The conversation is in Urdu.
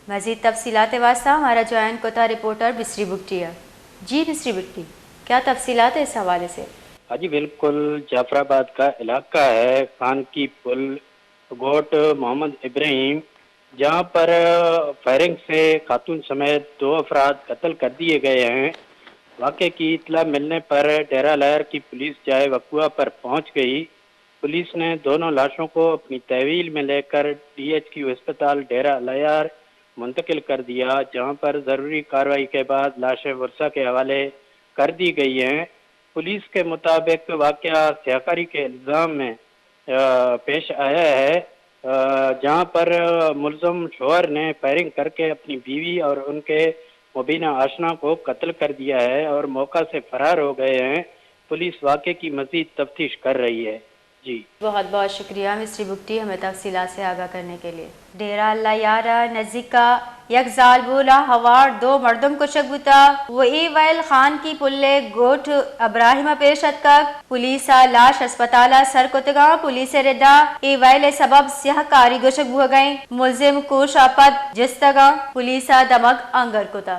مزید تفصیلات واسطہ ہمارا جوائن کوتا رپورٹر بسری بگٹی ہے۔ جی بسری بگٹی، کیا تفصیلات ہے اس حوالے سے؟ ہاں جی بالکل، جعفر آباد کا علاقہ ہے خان کی پل گوٹ محمد ابراہیم، جہاں پر فائرنگ سے خاتون سمیت 2 افراد قتل کر دیے گئے ہیں۔ واقعے کی اطلاع ملنے پر ڈیرہ لائر کی پولیس جائے وقوع پر پہنچ گئی۔ پولیس نے دونوں لاشوں کو اپنی تحویل میں لے کر DHQ ہسپتال ڈیرہ لائر منتقل کر دیا، جہاں پر ضروری کارروائی کے بعد لاشیں ورثہ کے حوالے کر دی گئی ہیں۔ پولیس کے مطابق واقعہ سیاکاری کے الزام میں پیش آیا ہے، جہاں پر ملزم شوہر نے فائرنگ کر کے اپنی بیوی اور ان کے مبینہ آشنا کو قتل کر دیا ہے اور موقع سے فرار ہو گئے ہیں۔ پولیس واقعے کی مزید تفتیش کر رہی ہے۔ جی بہت بہت شکریہ مسٹر بگٹی، ہمیں تفصیلات سے آگاہ کرنے کے لیے۔ ڈیرہ لیارہ نزدیکا یک زال بولا ہوار 2 مردم کشک بوتا وہ ای ویل خان کی پلے گوٹ ابراہیمہ پیشت کا پولیسا لاش اسپتالا سر کتگاں پولیس ردا ای ویل سبب سیاہ کاری گشک بو گئیں ملزم کوش آپد جستگاں پولیسا دمک انگر کتا۔